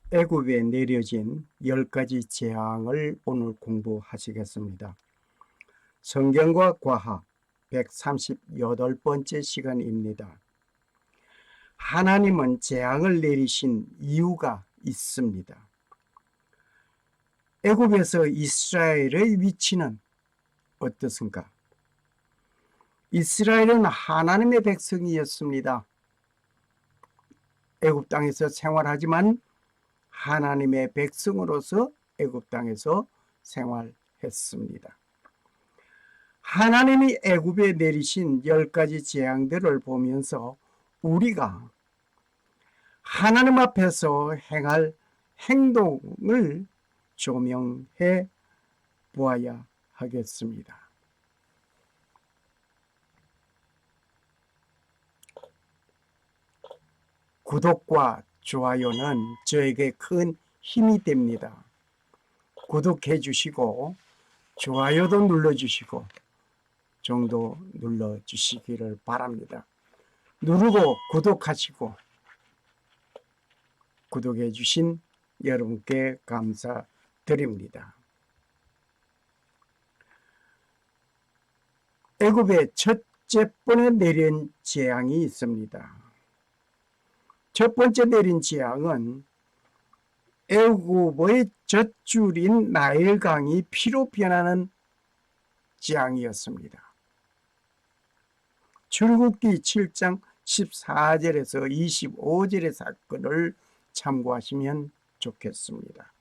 애굽에 내려진 10가지 재앙을 오늘 공부하시겠습니다. 성경과 과학 138번째 시간입니다. 하나님은 재앙을 내리신 이유가 있습니다. 애굽에서 이스라엘의 위치는 어떻습니까? 이스라엘은 하나님의 백성이었습니다. 애굽 땅에서 생활하지만 하나님의 백성으로서 애굽 땅에서 생활했습니다. 하나님이 애굽에 내리신 10가지 재앙들을 보면서 우리가 하나님 앞에서 행할 행동을 조명해 보아야 하겠습니다. 구독과 좋아요는 저에게 큰 힘이 됩니다. 구독해 주시고 좋아요도 눌러주시고 정도 눌러주시기를 바랍니다. 누르고 구독하시고 구독해 주신 여러분께 감사드립니다. 애굽에 첫째 번에 내린 재앙이 있습니다. 첫 번째 내린 재앙은 애굽의 젖줄인 나일강이 피로 변하는 재앙이었습니다. 출애굽기 7장 14절에서 25절의 사건을 참고하시면 좋겠습니다.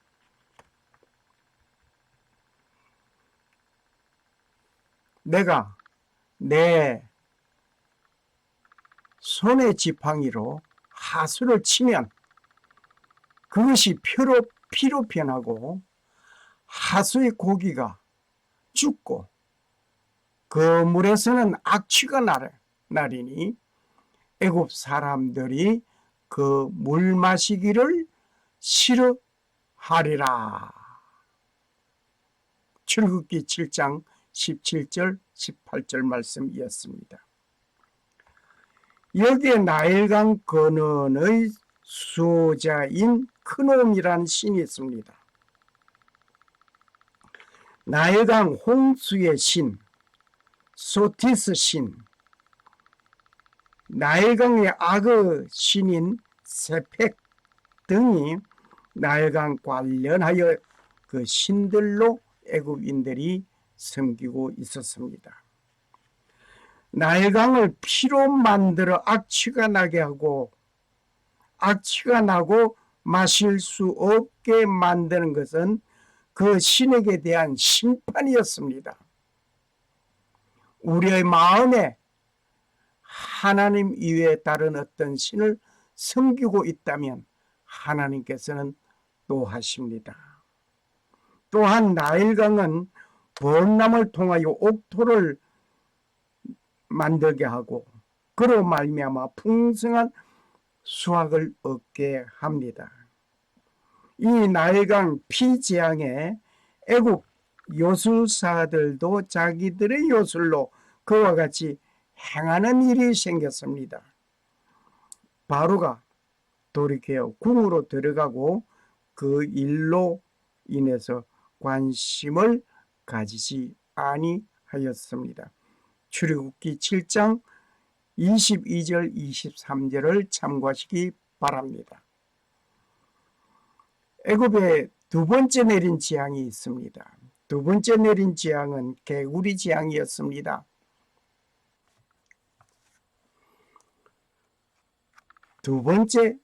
내가 내 손의 지팡이로 하수를 치면 그것이 피로 변하고 하수의 고기가 죽고 그 물에서는 악취가 나리니 애굽 사람들이 그 물 마시기를 싫어하리라. 출애굽기 7장 17절 18절 말씀이었습니다. 여기에 나일강 근원의 수호자인 크놈이라는 신이 있습니다. 나일강 홍수의 신, 소티스 신, 나일강의 악의 신인 세펙 등이 나일강 관련하여 그 신들로 애굽인들이 섬기고 있었습니다. 나일강을 피로 만들어 악취가 나게 하고 악취가 나고 마실 수 없게 만드는 것은 그 신에게 대한 심판이었습니다. 우리의 마음에 하나님 이외에 다른 어떤 신을 섬기고 있다면 하나님께서는 노하십니다. 또한 나일강은 번람을 통하여 옥토를 만들게 하고 그로 말미암아 풍성한 수확을 얻게 합니다. 이 나일강 피재앙에 애굽 요술사들도 자기들의 요술로 그와 같이 행하는 일이 생겼습니다. 바로가 돌이켜 궁으로 들어가고 그 일로 인해서 관심을 가지지 아니하였습니다. 출애굽기 7장 22절 23절을 참고하시기 바랍니다. 애굽에 두 번째 내린 재앙이 있습니다. 두 번째 내린 재앙은 개구리 재앙이었습니다. 두 번째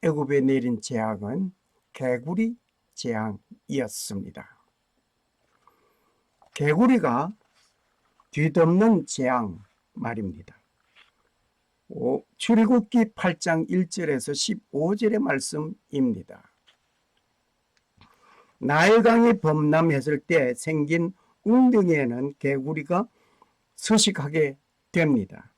애굽에 내린 재앙은 개구리 재앙이었습니다. 개구리가 뒤덮는 재앙 말입니다. 출애굽기 8장 1절에서 15절의 말씀입니다. 나일강이 범람했을 때 생긴 웅덩이에는 개구리가 서식하게 됩니다.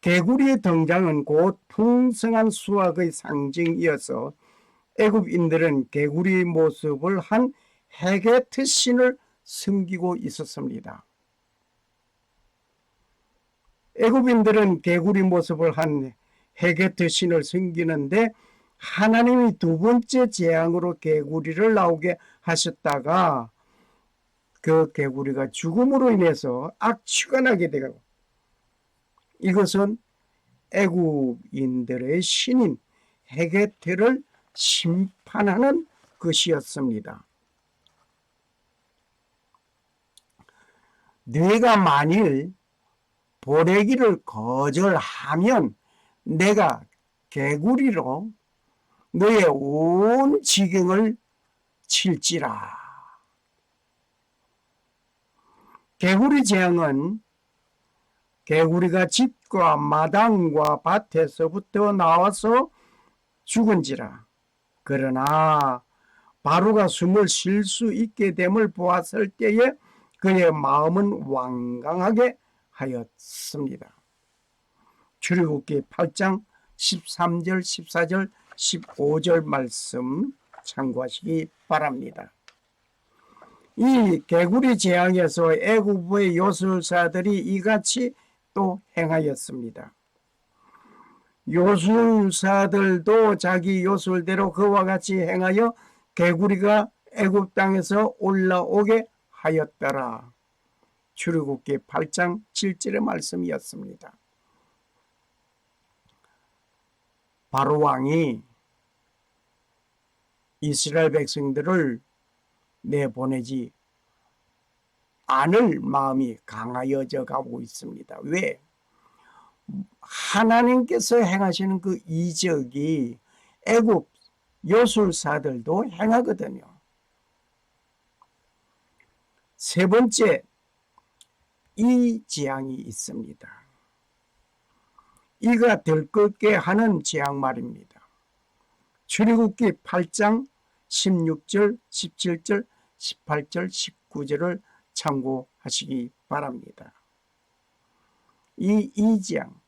개구리의 등장은 곧 풍성한 수확의 상징이어서 애굽인들은 개구리 모습을 한 헤게트 신을 섬기고 있었습니다. 애굽인들은 개구리 모습을 한 헤게트 신을 섬기는데 하나님이 두 번째 재앙으로 개구리를 나오게 하셨다가 그 개구리가 죽음으로 인해서 악취가 나게 되고, 이것은 애굽인들의 신인 헤게트를 심판하는 것이었습니다. 네가 만일 보내기를 거절하면 내가 개구리로 너의 온 지경을 칠지라. 개구리 재앙은 개구리가 집과 마당과 밭에서부터 나와서 죽은지라. 그러나 바로가 숨을 쉴 수 있게 됨을 보았을 때에 그의 마음은 완강하게 하였습니다. 출애굽기 8장 13절, 14절, 15절 말씀 참고하시기 바랍니다. 이 개구리 재앙에서 애굽의 요술사들이 이같이 또 행하였습니다. 요술사들도 자기 요술대로 그와 같이 행하여 개구리가 애굽 땅에서 올라오게 하였더라. 출애굽기 8장 7절의 말씀이었습니다. 바로 왕이 이스라엘 백성들을 내보내지 않을 마음이 강하여져 가고 있습니다. 왜? 하나님께서 행하시는 그 이적이 애굽 요술사들도 행하거든요. 세 번째, 이 재앙이 있습니다. 이가 들끓게 하는 재앙 말입니다. 출애굽기 8장 16절, 17절, 18절, 19절을 참고하시기 바랍니다. 이 재앙,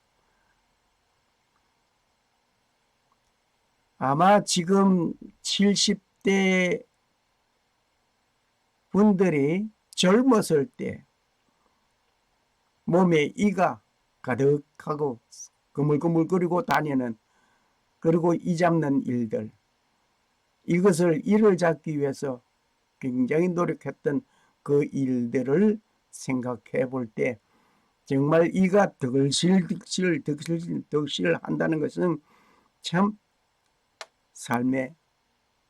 아마 지금 70대 분들이 젊었을 때 몸에 이가 가득하고 그물그물거리고 다니는, 그리고 이 잡는 일들, 이를 잡기 위해서 굉장히 노력했던 그 일들을 생각해 볼 때 정말 이가 득실득실 한다는 것은 참 삶의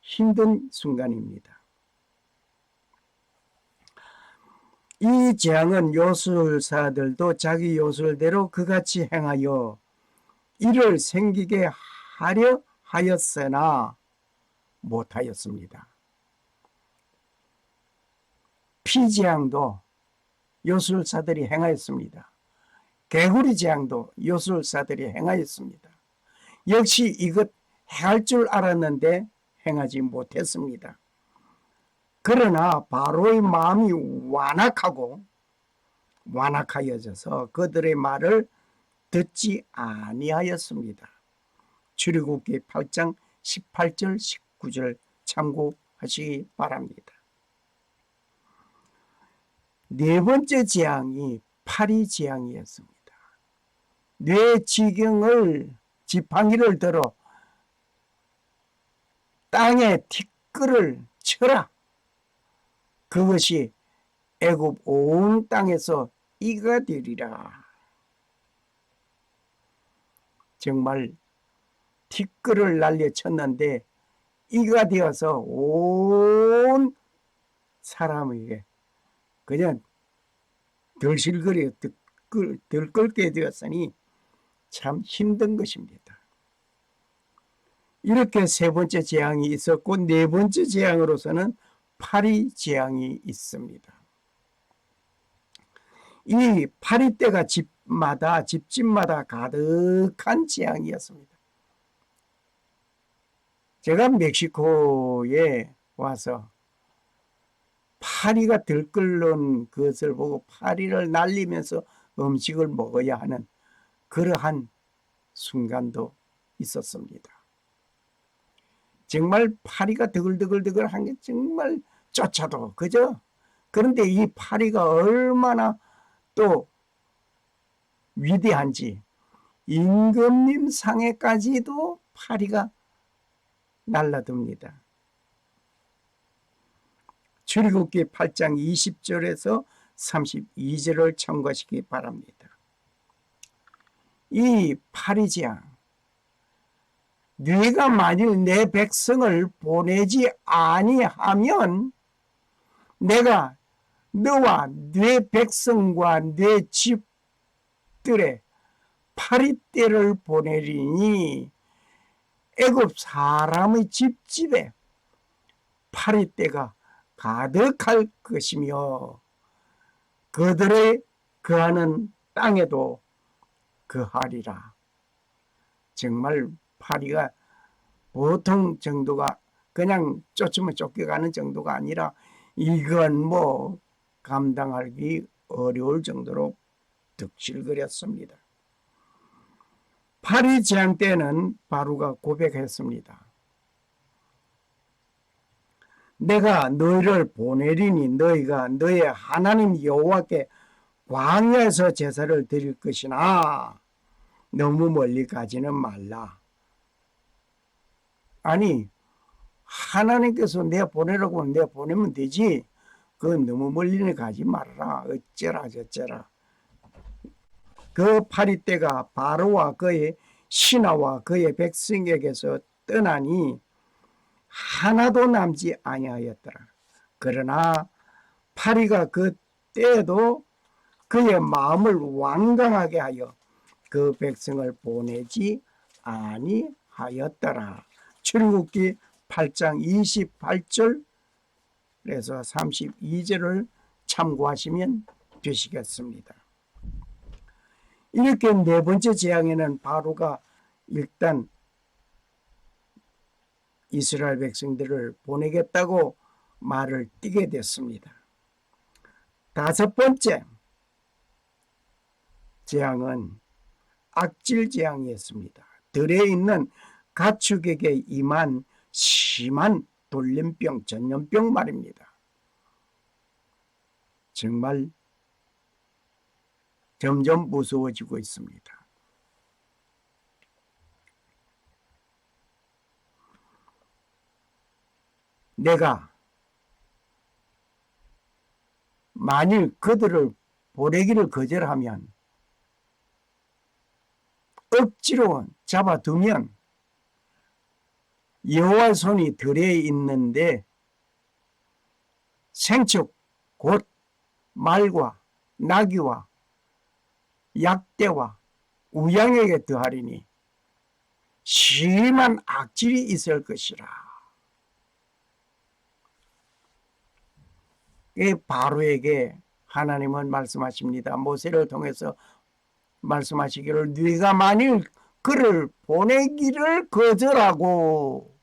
힘든 순간입니다. 이 재앙은 요술사들도 자기 요술대로 그같이 행하여 이를 생기게 하려 하였으나 못하였습니다. 피재앙도 요술사들이 행하였습니다. 개구리 재앙도 요술사들이 행하였습니다. 역시 이것 행할 줄 알았는데 행하지 못했습니다. 그러나 바로의 마음이 완악하여져서 그들의 말을 듣지 아니하였습니다. 출애굽기 8장 18절 19절 참고하시기 바랍니다. 네 번째 재앙이 파리 재앙이었습니다. 뇌 지경을 지팡이를 들어 땅에 티끌을 쳐라. 그것이 애굽 온 땅에서 이가 되리라. 정말 티끌을 날려쳤는데 이가 되어서 온 사람에게 그냥 덜실거려 들끓게 되었으니 참 힘든 것입니다. 이렇게 세 번째 재앙이 있었고, 네 번째 재앙으로서는 파리 재앙이 있습니다. 이 파리떼가 집집마다 가득한 재앙이었습니다. 제가 멕시코에 와서 파리가 들끓는 것을 보고 파리를 날리면서 음식을 먹어야 하는 그러한 순간도 있었습니다. 정말 파리가 드글드글한 게 정말 쫓아도 그죠? 그런데 이 파리가 얼마나 또 위대한지 임금님 상에까지도 파리가 날라듭니다. 출애굽기 8장 20절에서 32절을 참고하시기 바랍니다. 이 파리지야, 네가 만일 내 백성을 보내지 아니하면 내가 너와 네 백성과 네 집들의 파리떼를 보내리니 애굽 사람의 집집에 파리떼가 가득할 것이며 그들의 거하는 땅에도 거하리라. 정말 파리가 보통 정도가 그냥 쫓으면 쫓겨가는 정도가 아니라 이건 뭐 감당하기 어려울 정도로 득실거렸습니다. 파리 재앙 때는 바로가 고백했습니다. 내가 너희를 보내리니 너희가 너희 하나님 여호와께 광야에서 제사를 드릴 것이나 너무 멀리 가지는 말라. 아니, 하나님께서 내가 보내라고 하면 내가 보내면 되지. 그건 너무 멀리는 가지 말아라. 어쩌라 저쩌라. 그 파리떼가 바로와 그의 신하와 그의 백성에게서 떠나니 하나도 남지 아니하였더라. 그러나 파리가 그 때에도 그의 마음을 완강하게 하여 그 백성을 보내지 아니하였더라. 출애굽기 8장 28절에서 32절을 참고하시면 되시겠습니다. 이렇게 네 번째 재앙에는 바로가 일단 이스라엘 백성들을 보내겠다고 말을 띠게 됐습니다. 다섯 번째 재앙은 악질 재앙이었습니다. 들에 있는 가축에게 임한 심한 돌림병, 전염병 말입니다. 정말 점점 무서워지고 있습니다. 내가 만일 그들을 보내기를 거절하면 억지로 잡아두면 여호와의 손이 들에 있는데 생축 곧 말과 나귀와 약대와 우양에게 더하리니 심한 악질이 있을 것이라. 이 바로에게 하나님은 말씀하십니다. 모세를 통해서 말씀하시기를 네가 만일 그를 보내기를 거절하고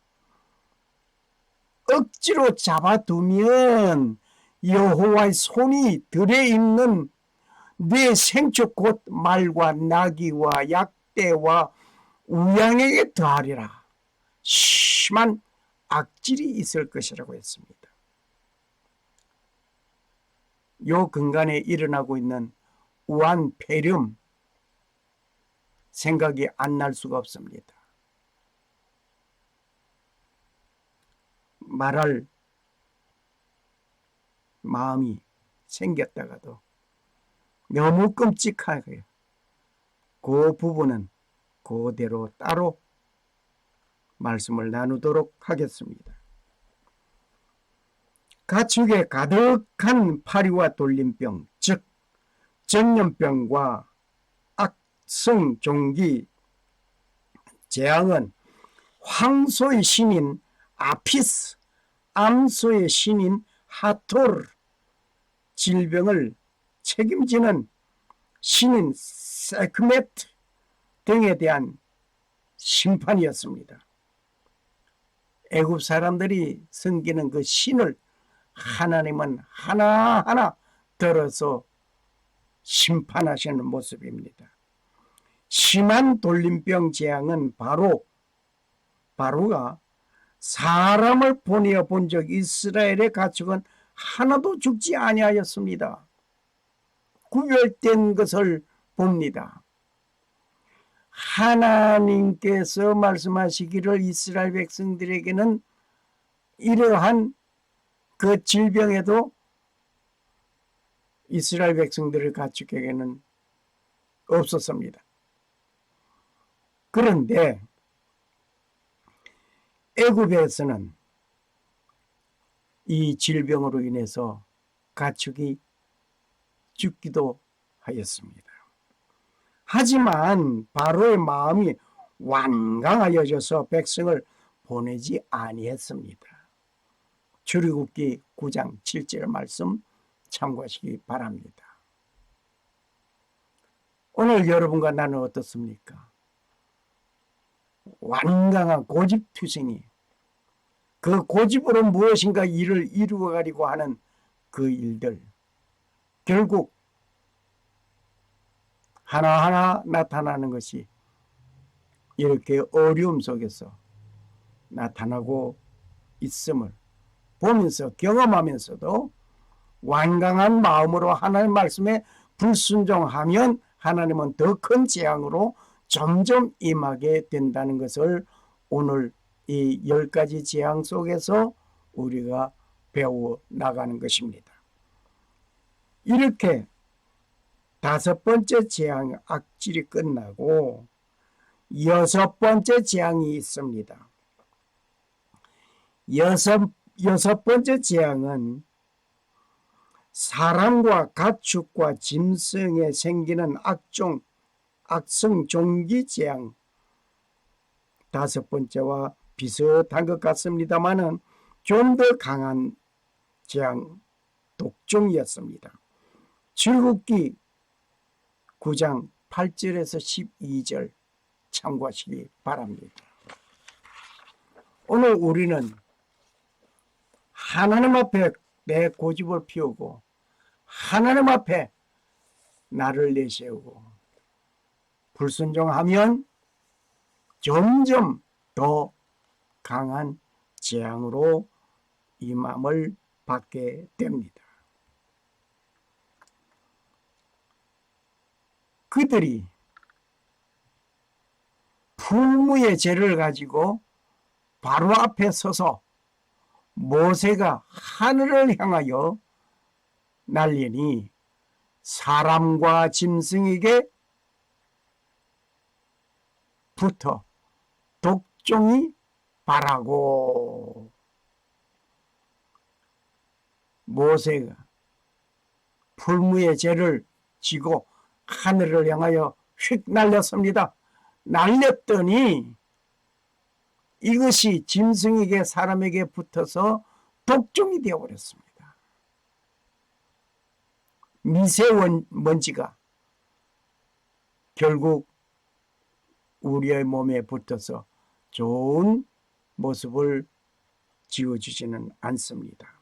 억지로 잡아두면 여호와의 손이 들에 있는 네 생축 곧 말과 나귀와 약대와 우양에게 더하리라. 심한 악질이 있을 것이라고 했습니다. 요 근간에 일어나고 있는 우한 폐렴 생각이 안 날 수가 없습니다. 말할 마음이 생겼다가도 너무 끔찍하게 그 부분은 그대로 따로 말씀을 나누도록 하겠습니다. 가축에 가득한 파리와 돌림병, 즉 전염병과 악성 종기 재앙은 황소의 신인 아피스, 암소의 신인 하토르, 질병을 책임지는 신인 세크메트 등에 대한 심판이었습니다. 애굽 사람들이 섬기는 그 신을 하나님은 하나하나 들어서 심판하시는 모습입니다. 심한 돌림병 재앙은 바로가 사람을 보내어 본 적 이스라엘의 가축은 하나도 죽지 아니하였습니다. 구별된 것을 봅니다. 하나님께서 말씀하시기를 이스라엘 백성들에게는 이러한 그 질병에도 이스라엘 백성들의 가축에게는 없었습니다. 그런데 애굽에서는 이 질병으로 인해서 가축이 죽기도 하였습니다. 하지만 바로의 마음이 완강하여져서 백성을 보내지 아니했습니다. 출애굽기 9장 7절 말씀 참고하시기 바랍니다. 오늘 여러분과 나는 어떻습니까? 완강한 고집투성이, 그 고집으로 무엇인가 일을 이루어가려고 하는 그 일들, 결국 하나하나 나타나는 것이 이렇게 어려움 속에서 나타나고 있음을 보면서 경험하면서도 완강한 마음으로 하나님 말씀에 불순종하면 하나님은 더 큰 재앙으로 점점 임하게 된다는 것을 오늘 이 10가지 재앙 속에서 우리가 배워 나가는 것입니다. 이렇게 5번째 재앙 악질이 끝나고 6번째 재앙이 있습니다. 여섯 번째 재앙은 사람과 가축과 짐승에 생기는 악성 종기 재앙, 5번째와 비슷한 것 같습니다만은 좀 더 강한 재앙, 독종이었습니다. 출애굽기 9장 8절에서 12절 참고하시기 바랍니다. 오늘 우리는 하나님 앞에 내 고집을 피우고 하나님 앞에 나를 내세우고 불순종하면 점점 더 강한 재앙으로 임함을 받게 됩니다. 그들이 풀무의 죄를 가지고 바로 앞에 서서 모세가 하늘을 향하여 날리니 사람과 짐승에게 붙어 독종이 발하고, 모세가 풀무의 죄를 지고 하늘을 향하여 휙 날렸습니다. 날렸더니 이것이 짐승에게 사람에게 붙어서 독종이 되어버렸습니다. 미세먼지가 결국 우리의 몸에 붙어서 좋은 모습을 지어주지는 않습니다.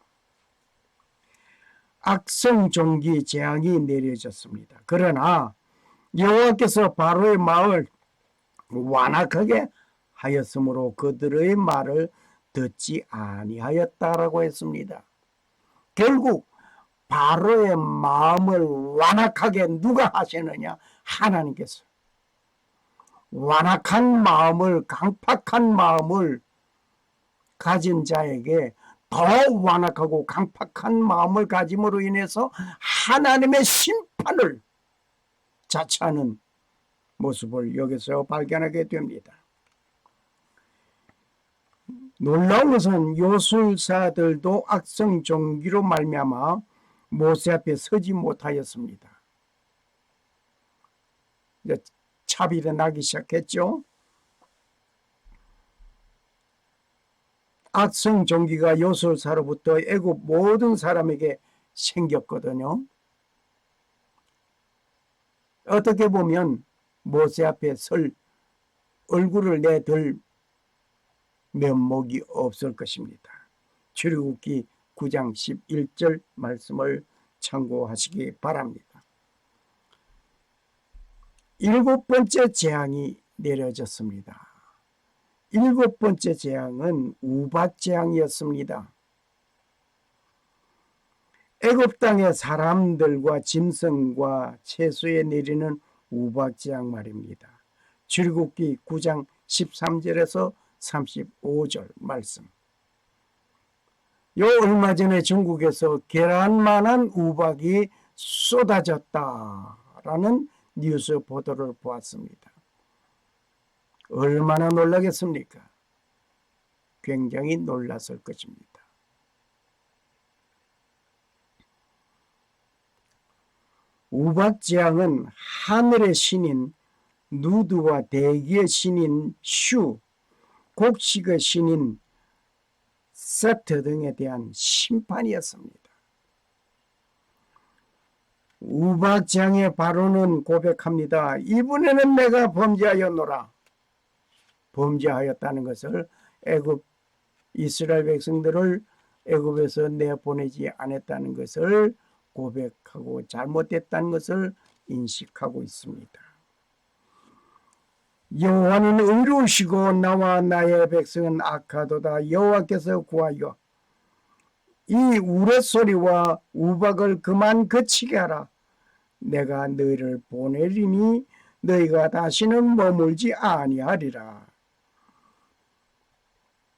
악성종기 재앙이 내려졌습니다. 그러나 여호와께서 바로의 마음을 완악하게 하였으므로 그들의 말을 듣지 아니하였다라고 했습니다. 결국 바로의 마음을 완악하게 누가 하시느냐? 하나님께서. 완악한 마음을, 강팍한 마음을 가진 자에게 더 완악하고 강팍한 마음을 가짐으로 인해서 하나님의 심판을 자처하는 모습을 여기서 발견하게 됩니다. 놀라운 것은 요술사들도 악성 종기로 말미암아 모세 앞에 서지 못하였습니다. 이제 차별이 나기 시작했죠. 악성 종기가 요술사로부터 애굽 모든 사람에게 생겼거든요. 어떻게 보면 모세 앞에 설 얼굴을 내들 면목이 없을 것입니다. 출애굽기 9장 11절 말씀을 참고하시기 바랍니다. 7번째 재앙이 내려졌습니다. 7번째 재앙은 우박재앙이었습니다. 애굽 땅의 사람들과 짐승과 채소에 내리는 우박재앙 말입니다. 출애굽기 9장 13절에서 35절 말씀. 요 얼마 전에 중국에서 계란만한 우박이 쏟아졌다라는 뉴스 보도를 보았습니다. 얼마나 놀라겠습니까? 굉장히 놀랐을 것입니다. 우박지향은 하늘의 신인 누드와 대기의 신인 슈, 곡식의 신인 세트 등에 대한 심판이었습니다. 우박지향의 바로는 고백합니다. 이번에는 내가 범죄하였노라. 범죄하였다는 것을 애굽 이스라엘 백성들을 애굽에서 내보내지 않았다는 것을 고백하고 잘못됐다는 것을 인식하고 있습니다. 여호와는 의로우시고 나와 나의 백성은 악하도다. 여호와께서 구하여 이 우레소리와 우박을 그만 그치게 하라. 내가 너희를 보내리니 너희가 다시는 머물지 아니하리라.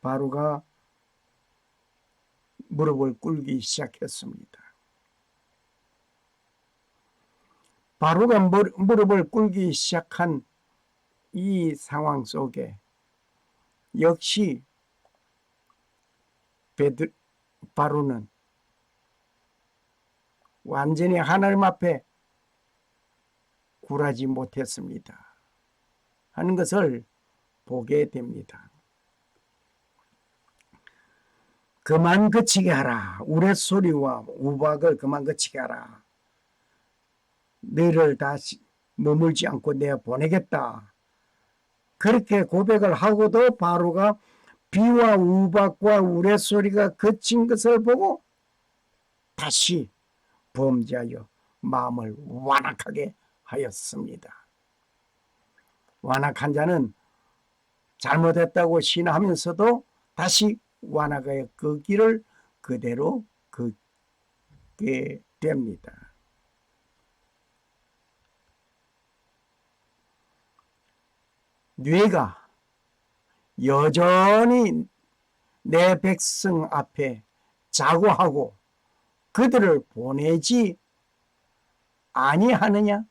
바로가 무릎을 꿇기 시작했습니다. 바로가 무릎을 꿇기 시작한 이 상황 속에 역시 바로는 완전히 하나님 앞에 굴하지 못했습니다 하는 것을 보게 됩니다. 그만 그치게 하라. 우레소리와 우박을 그만 그치게 하라. 너희를 다시 머물지 않고 내가 보내겠다. 그렇게 고백을 하고도 바로가 비와 우박과 우레소리가 그친 것을 보고 다시 범죄하여 마음을 완악하게 하였습니다. 완악한 자는 잘못했다고 신하면서도 다시 완악하여 그 길을 그대로 걷게 됩니다. 뇌가 여전히 내 백성 앞에 자고하고 그들을 보내지 아니하느냐?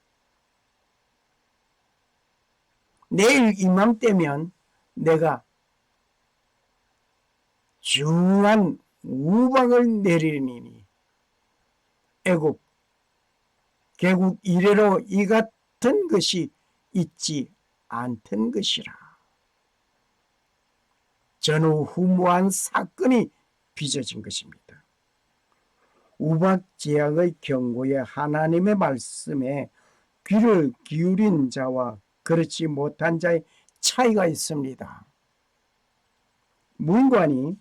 내일 이맘때면 내가 중한 우박을 내리니 애굽 개국 이래로 이 같은 것이 있지 않던 것이라. 전후무한 사건이 빚어진 것입니다. 우박지향의 경고에 하나님의 말씀에 귀를 기울인 자와 그렇지 못한 자의 차이가 있습니다. 문관이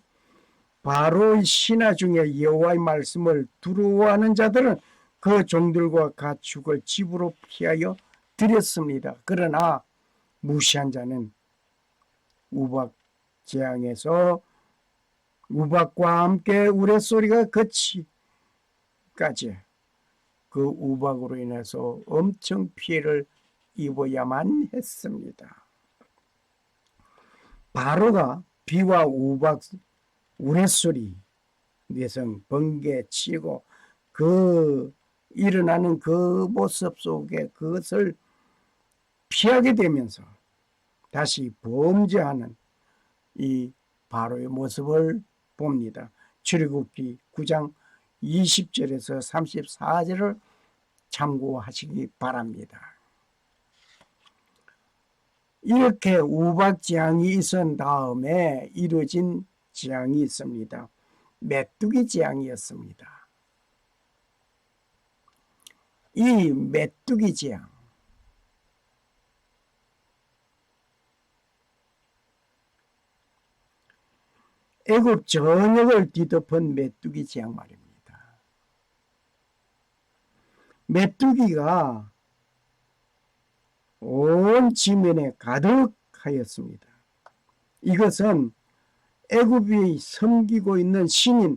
바로의 신하 중에 여호와의 말씀을 두려워하는 자들은 그 종들과 가축을 집으로 피하여 드렸습니다. 그러나 무시한 자는 우박지향에서 우박과 함께 우레소리가 그치까지 그 우박으로 인해서 엄청 피해를 입어야만 했습니다. 바로가 비와 우박 우레소리 내성 번개치고 그 일어나는 그 모습 속에 그것을 피하게 되면서 다시 범죄하는 이 바로의 모습을 봅니다. 출애굽기 9장 20절에서 34절을 참고하시기 바랍니다. 이렇게 우박지향이 있은 다음에 이루어진 지향이 있습니다. 메뚜기 지향이었습니다. 이 메뚜기 지향, 애굽 전역을 뒤덮은 메뚜기 지향 말입니다. 메뚜기가 온 지면에 가득하였습니다. 이것은 애굽이 섬기고 있는 신인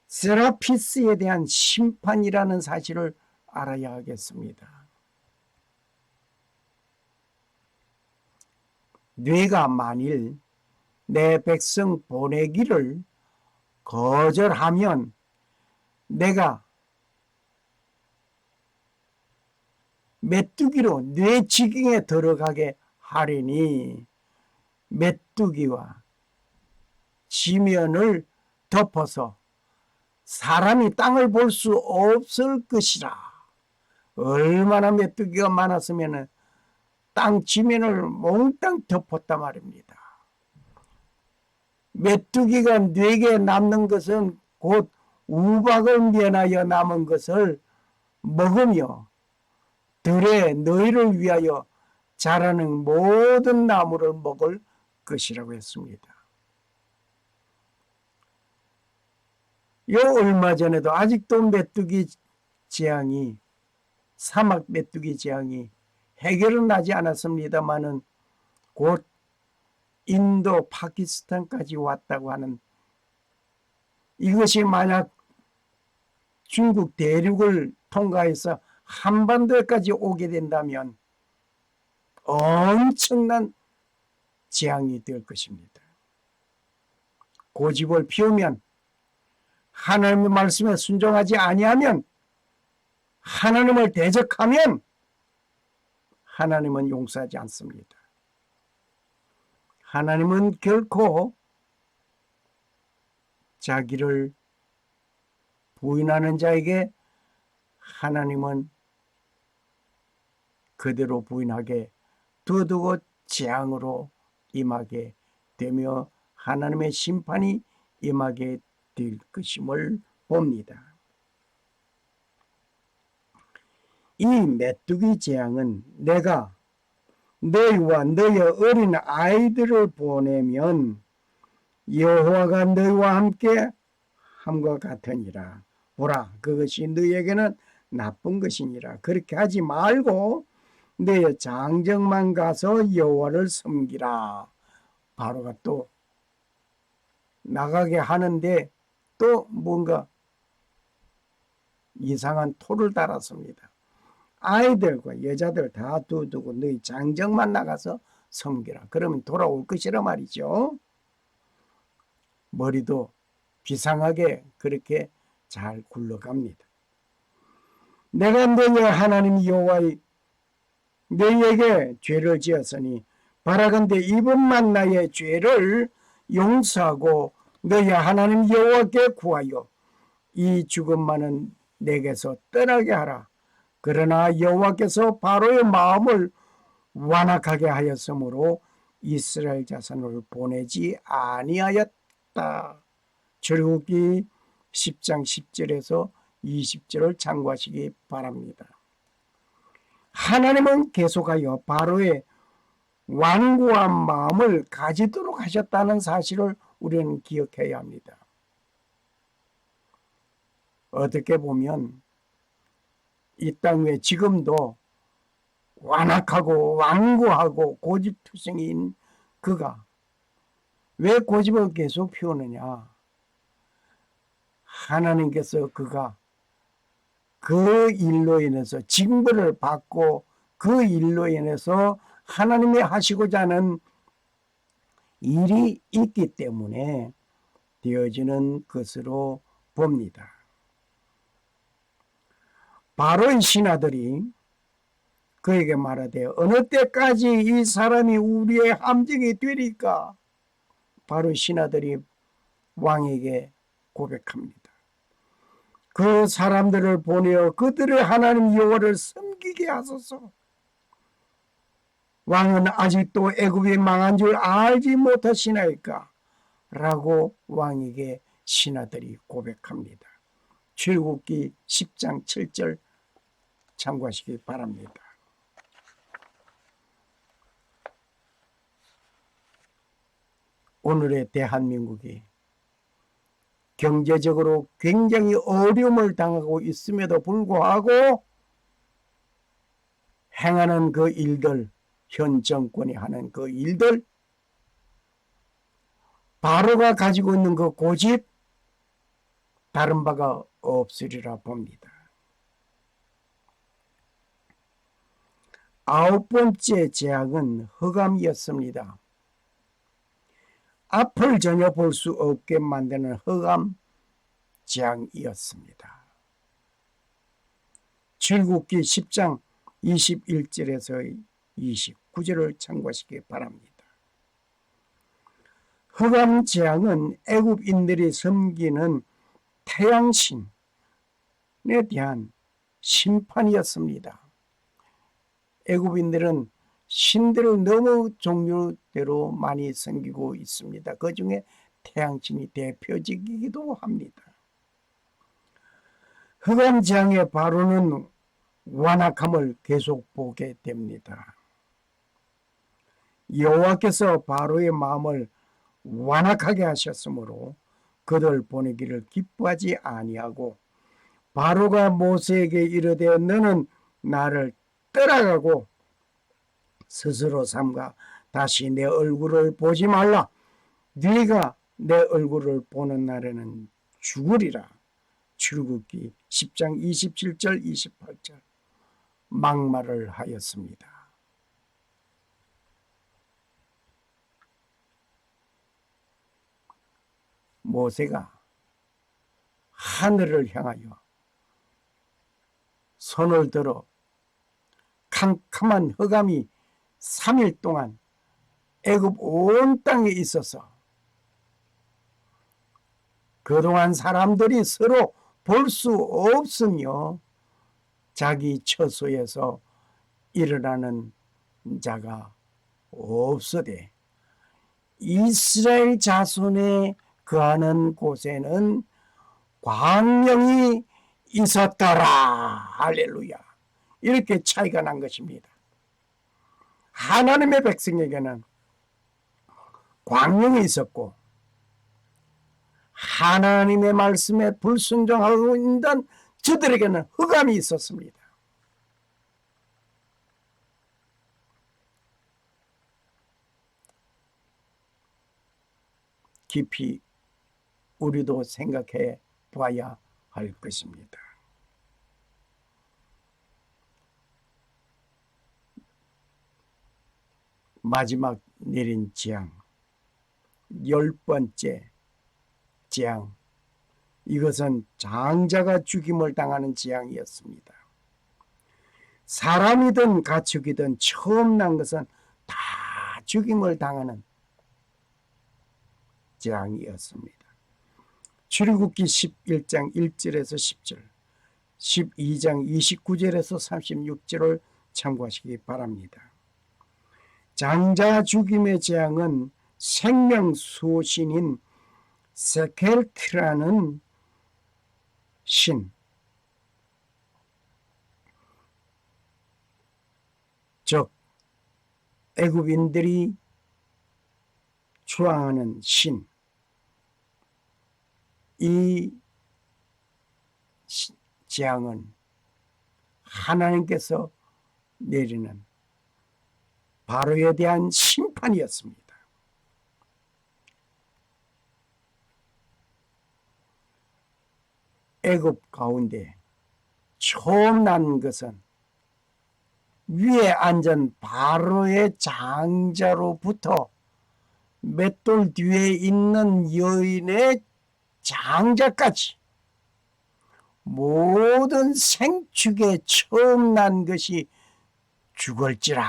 세라피스에 대한 심판이라는 사실을 알아야 하겠습니다. 네가 만일 내 백성 보내기를 거절하면 내가 메뚜기로 네 지경에 들어가게 하리니 메뚜기와 지면을 덮어서 사람이 땅을 볼 수 없을 것이라. 얼마나 메뚜기가 많았으면 땅 지면을 몽땅 덮었단 말입니다. 메뚜기가 뇌게 남는 것은 곧 우박을 면하여 남은 것을 먹으며 들에 너희를 위하여 자라는 모든 나무를 먹을 것이라고 했습니다. 요 얼마 전에도 아직도 메뚜기 재앙이, 사막 메뚜기 재앙이 해결은 나지 않았습니다마는 곧 인도, 파키스탄까지 왔다고 하는, 이것이 만약 중국 대륙을 통과해서 한반도에까지 오게 된다면 엄청난 재앙이 될 것입니다. 고집을 피우면, 하나님의 말씀에 순종하지 아니하면, 하나님을 대적하면 하나님은 용서하지 않습니다. 하나님은 결코 자기를 부인하는 자에게 하나님은 그대로 부인하게 두두고 재앙으로 임하게 되며 하나님의 심판이 임하게 될 것임을 봅니다. 이 메뚜기 재앙은 내가 너희와 너희 어린 아이들을 보내면 여호와가 너희와 함께 함과 같으니라. 보라, 그것이 너희에게는 나쁜 것이니라. 그렇게 하지 말고 너희 장정만 가서 여호와를 섬기라. 바로가 또 나가게 하는데 또 뭔가 이상한 토를 달았습니다. 아이들과 여자들 다 두고 너희 장정만 나가서 섬기라. 그러면 돌아올 것이라 말이죠. 머리도 비상하게 그렇게 잘 굴러갑니다. 내가 너희 하나님 여호와의 너희에게 죄를 지었으니 바라건대 이번만 나의 죄를 용서하고 너희 하나님 여호와께 구하여 이 죽음만은 내게서 떠나게 하라. 그러나 여호와께서 바로의 마음을 완악하게 하였으므로 이스라엘 자손을 보내지 아니하였다. 출애굽기 10장 10절에서 20절을 참고하시기 바랍니다. 하나님은 계속하여 바로의 완고한 마음을 가지도록 하셨다는 사실을 우리는 기억해야 합니다. 어떻게 보면 이 땅 위에 지금도 완악하고 완고하고 고집투성이인 그가 왜 고집을 계속 피우느냐? 하나님께서 그가 그 일로 인해서 징벌을 받고 그 일로 인해서 하나님이 하시고자 하는 일이 있기 때문에 되어지는 것으로 봅니다. 바로의 신하들이 그에게 말하되 어느 때까지 이 사람이 우리의 함정이 되리까? 바로의 신하들이 왕에게 고백합니다. 그 사람들을 보내어 그들의 하나님 여호와를 섬기게 하소서. 왕은 아직도 애굽이 망한 줄 알지 못하시나이까? 라고 왕에게 신하들이 고백합니다. 출애굽기 10장 7절 참고하시기 바랍니다. 오늘의 대한민국이 경제적으로 굉장히 어려움을 당하고 있음에도 불구하고 행하는 그 일들, 현 정권이 하는 그 일들, 바로가 가지고 있는 그 고집, 다른 바가 없으리라 봅니다. 아홉 번째 재앙은 흑암이었습니다. 앞을 전혀 볼 수 없게 만드는 흑암 재앙이었습니다. 출애굽기 10장 21절에서 29절을 참고하시기 바랍니다. 흑암 재앙은 애굽인들이 섬기는 태양신에 대한 심판이었습니다. 애굽인들은 신들을 너무 종류대로 많이 섬기고 있습니다. 그 중에 태양신이 대표적이기도 합니다. 흑암 재앙의 바로는 완악함을 계속 보게 됩니다. 여호와께서 바로의 마음을 완악하게 하셨으므로 그들 보내기를 기뻐하지 아니하고 바로가 모세에게 이르되 너는 나를 떠나가고 스스로 삼가 다시 내 얼굴을 보지 말라. 네가 내 얼굴을 보는 날에는 죽으리라. 출애굽기 10장 27절 28절 막말을 하였습니다. 모세가 하늘을 향하여 손을 들어 캄캄한 흑암이 3일 동안 애굽 온 땅에 있어서 그동안 사람들이 서로 볼 수 없으며 자기 처소에서 일어나는 자가 없으되 이스라엘 자손에 거하는 곳에는 광명이 있었더라. 할렐루야. 이렇게 차이가 난 것입니다. 하나님의 백성에게는 광명이 있었고 하나님의 말씀에 불순종하고 있는 저들에게는 흑암이 있었습니다. 깊이 우리도 생각해 봐야 할 것입니다. 마지막 내린 재앙, 10번째 재앙, 이것은 장자가 죽임을 당하는 재앙이었습니다. 사람이든 가축이든 처음 난 것은 다 죽임을 당하는 재앙이었습니다. 출애굽기 11장 1절에서 10절, 12장 29절에서 36절을 참고하시기 바랍니다. 장자 죽임의 재앙은 생명수호신인 세켈트라는 신, 즉 애굽인들이 추앙하는 신, 이 재앙은 하나님께서 내리는 바로에 대한 심판이었습니다. 애굽 가운데 처음 난 것은 위에 앉은 바로의 장자로부터 맷돌 뒤에 있는 여인의 장자까지 모든 생축에 처음 난 것이 죽을지라.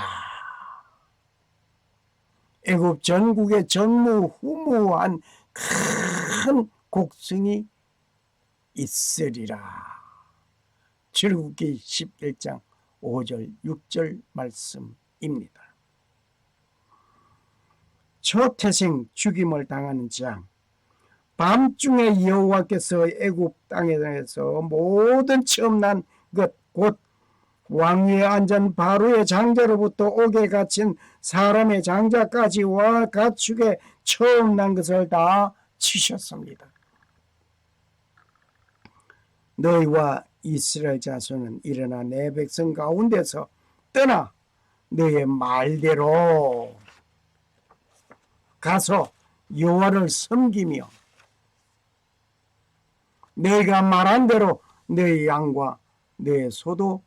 애굽 전국에 전무후무한 큰 곡성이 있으리라. 출애굽기 11장 5절 6절 말씀입니다. 초태생 죽임을 당하는 재앙, 밤중에 여호와께서 애굽 땅에서 모든 처음 난 것 곧 왕위에 앉은 바로의 장자로부터 옥에 갇힌 사람의 장자까지와 가축에 처음 난 것을 다 치셨습니다. 너희와 이스라엘 자손은 일어나 내 백성 가운데서 떠나 너의 말대로 가서 여호와를 섬기며 너희가 말한 대로 너희 양과 너희 소도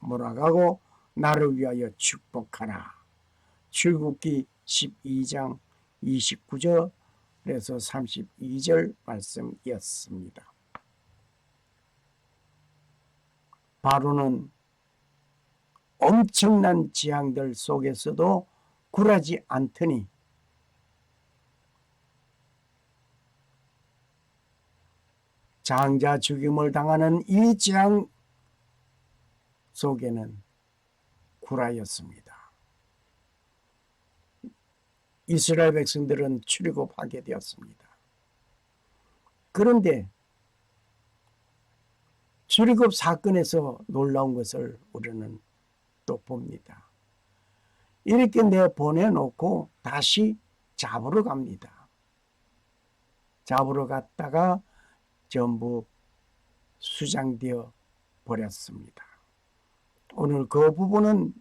몰아가고 나를 위하여 축복하라. 출애굽기 12장 29절에서 32절 말씀이었습니다. 바로는 엄청난 재앙들 속에서도 굴하지 않더니 장자 죽임을 당하는 이 재앙 속에는 굴하였습니다. 이스라엘 백성들은 출애굽하게 되었습니다. 그런데 출애굽 사건에서 놀라운 것을 우리는 또 봅니다. 이렇게 내보내놓고 다시 잡으러 갑니다. 잡으러 갔다가 전부 수장되어 버렸습니다. 오늘 그 부분은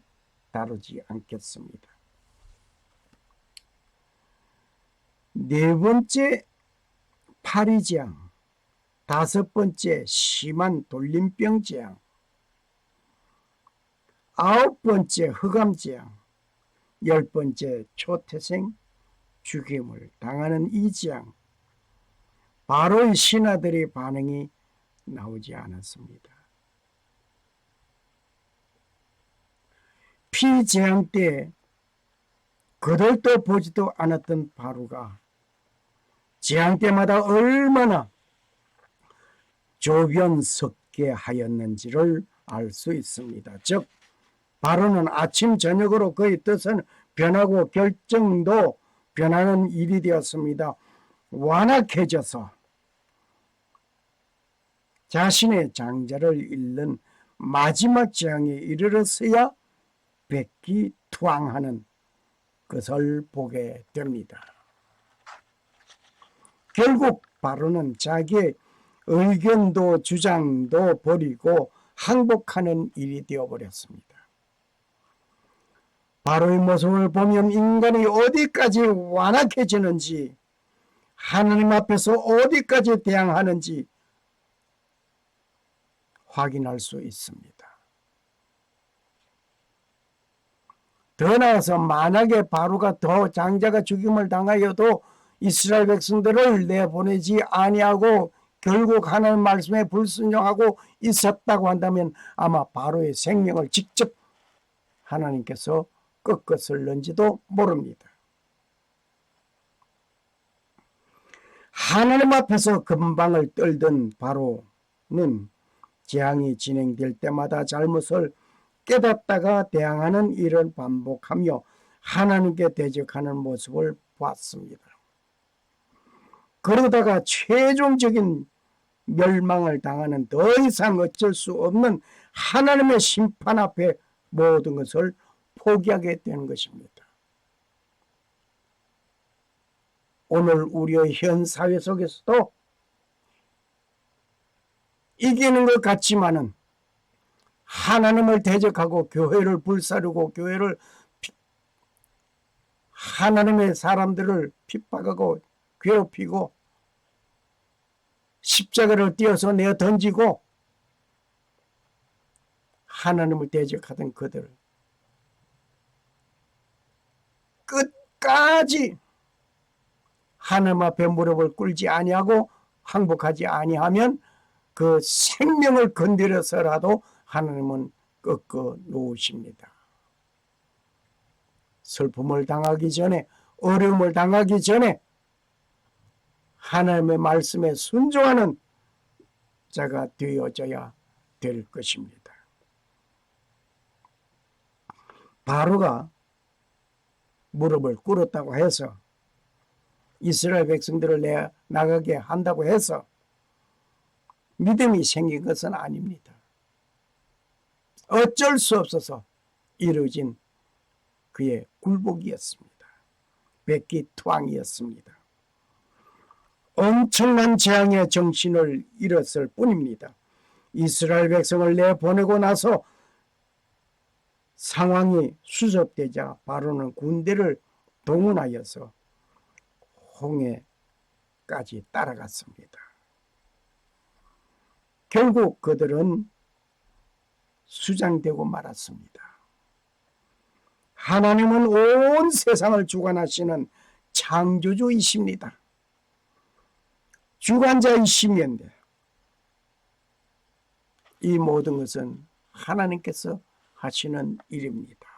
다루지 않겠습니다. 네 번째 파리재앙, 다섯 번째 심한 돌림병 재앙, 아홉 번째 흑암재앙, 열 번째 초태생 죽임을 당하는 이 재앙, 바로의 신하들의 반응이 나오지 않았습니다. 피재앙 때 그들도 보지도 않았던 바로가 재앙 때마다 얼마나 조변석계하였는지를 알 수 있습니다. 즉 바로는 아침 저녁으로 그의 뜻은 변하고 결정도 변하는 일이 되었습니다. 완악해져서 자신의 장자를 잃는 마지막 재앙에 이르렀어야 백기투항하는 것을 보게 됩니다. 결국 바로는 자기의 의견도 주장도 버리고 항복하는 일이 되어버렸습니다. 바로의 모습을 보면 인간이 어디까지 완악해지는지, 하나님 앞에서 어디까지 대항하는지 확인할 수 있습니다. 더 나아가서 만약에 바로가 더 장자가 죽임을 당하여도 이스라엘 백성들을 내보내지 아니하고 결국 하나님 말씀에 불순종하고 있었다고 한다면 아마 바로의 생명을 직접 하나님께서 꺾었을는지도 모릅니다. 하나님 앞에서 금방을 떨던 바로는 재앙이 진행될 때마다 잘못을 깨닫다가 대항하는 일을 반복하며 하나님께 대적하는 모습을 보았습니다. 그러다가 최종적인 멸망을 당하는 더 이상 어쩔 수 없는 하나님의 심판 앞에 모든 것을 포기하게 되는 것입니다. 오늘 우리의 현 사회 속에서도 이기는 것 같지만은 하나님을 대적하고 교회를 불사르고 교회를 하나님의 사람들을 핍박하고 괴롭히고 십자가를 띄어서 내어 던지고 하나님을 대적하던 그들 끝까지 하나님 앞에 무릎을 꿇지 아니하고 항복하지 아니하면 그 생명을 건드려서라도 하나님은 꺾어 놓으십니다. 슬픔을 당하기 전에, 어려움을 당하기 전에 하나님의 말씀에 순종하는 자가 되어져야 될 것입니다. 바로가 무릎을 꿇었다고 해서 이스라엘 백성들을 내 나가게 한다고 해서 믿음이 생긴 것은 아닙니다. 어쩔 수 없어서 이루어진 그의 굴복이었습니다. 백기투항이었습니다. 엄청난 재앙의 정신을 잃었을 뿐입니다. 이스라엘 백성을 내보내고 나서 상황이 수습되자 바로는 군대를 동원하여서 홍해까지 따라갔습니다. 결국 그들은 수장되고 말았습니다. 하나님은 온 세상을 주관하시는 창조주이십니다. 주관자이시면데 이 모든 것은 하나님께서 하시는 일입니다.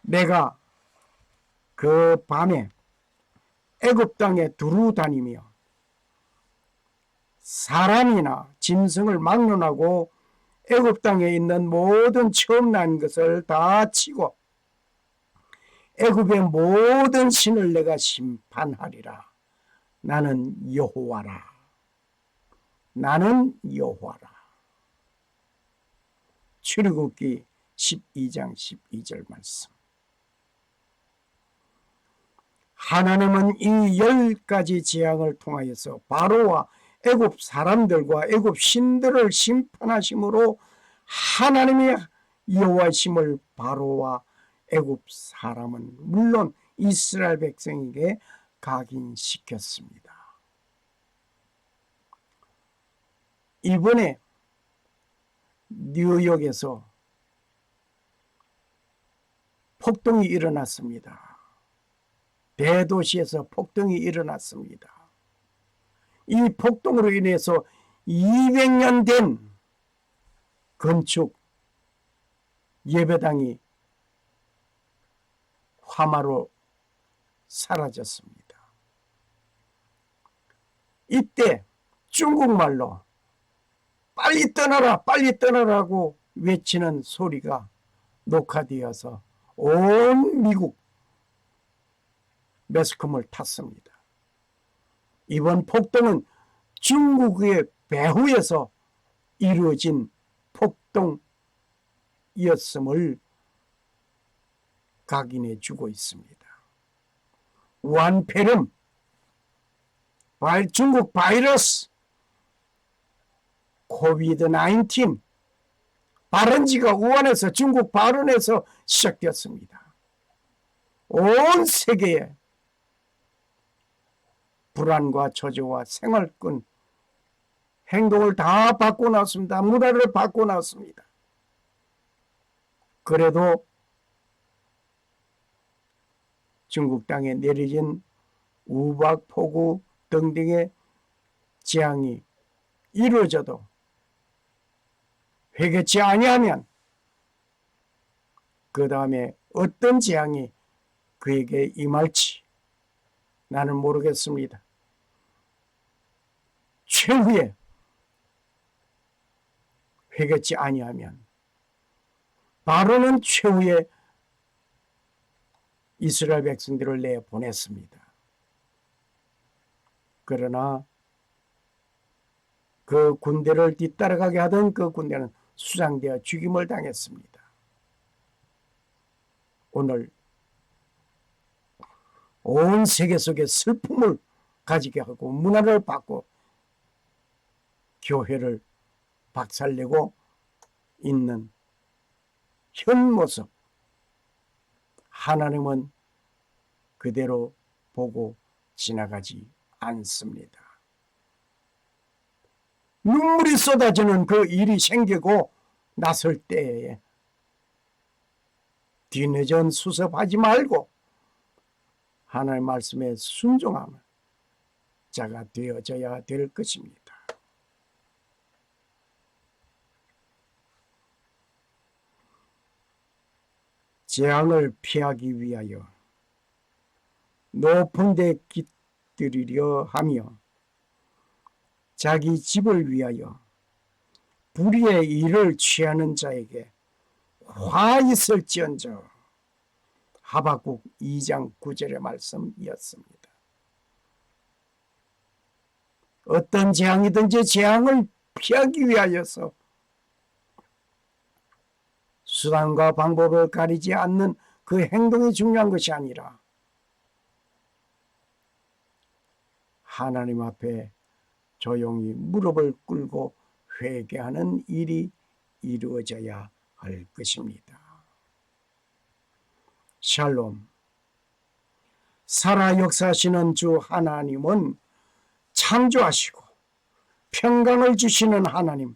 내가 그 밤에 애굽 땅에 두루 다니며 사람이나 짐승을 막론하고 애굽 땅에 있는 모든 처음 난 것을 다 치고 애굽의 모든 신을 내가 심판하리라. 나는 여호와라. 나는 여호와라. 출애굽기 12장 12절 말씀. 하나님은 이 10가지 재앙을 통하여서 바로와 애굽 사람들과 애굽 신들을 심판하심으로 하나님의 여호와심을 바로와 애굽 사람은 물론 이스라엘 백성에게 각인시켰습니다. 이번에 뉴욕에서 폭동이 일어났습니다. 대도시에서 폭동이 일어났습니다. 이 폭동으로 인해서 200년 된 건축 예배당이 화마로 사라졌습니다. 이때 중국말로 빨리 떠나라, 빨리 떠나라고 외치는 소리가 녹화되어서 온 미국 매스컴을 탔습니다. 이번 폭동은 중국의 배후에서 이루어진 폭동이었음을 각인해 주고 있습니다. 우한폐렴, 중국 바이러스, 코비드-19 발원지가 우한에서 중국 발원에서 시작되었습니다. 온 세계에 불안과 저주와 생활권 행동을 다 바꿔놨습니다. 문화를 바꿔놨습니다. 그래도 중국 땅에 내려진 우박, 폭우 등등의 재앙이 이루어져도 회개치 아니하면 그 다음에 어떤 재앙이 그에게 임할지 나는 모르겠습니다. 최후에 회개치 아니하면 바로는 최후에 이스라엘 백성들을 내보냈습니다. 그러나 그 군대를 뒤따라가게 하던 그 군대는 수장되어 죽임을 당했습니다. 오늘 온 세계 속에 슬픔을 가지게 하고 문화를 바꿔 교회를 박살내고 있는 현 모습, 하나님은 그대로 보고 지나가지 않습니다. 눈물이 쏟아지는 그 일이 생기고 났을 때에 뒤늦은 수습하지 말고 하나님의 말씀에 순종하는 자가 되어져야 될 것입니다. 재앙을 피하기 위하여 높은 데 깃들이려 하며 자기 집을 위하여 불의의 일을 취하는 자에게 화 있을지언정. 하박국 2장 9절의 말씀이었습니다. 어떤 재앙이든지 재앙을 피하기 위하여서 수단과 방법을 가리지 않는 그 행동이 중요한 것이 아니라 하나님 앞에 조용히 무릎을 꿇고 회개하는 일이 이루어져야 할 것입니다. 샬롬. 살아 역사하시는 주 하나님은 창조하시고 평강을 주시는 하나님,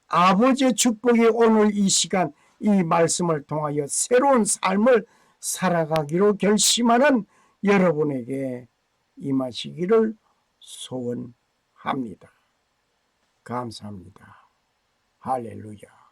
아버지의 축복이 오늘 이 시간 이 말씀을 통하여 새로운 삶을 살아가기로 결심하는 여러분에게 임하시기를 소원합니다. 감사합니다. 할렐루야.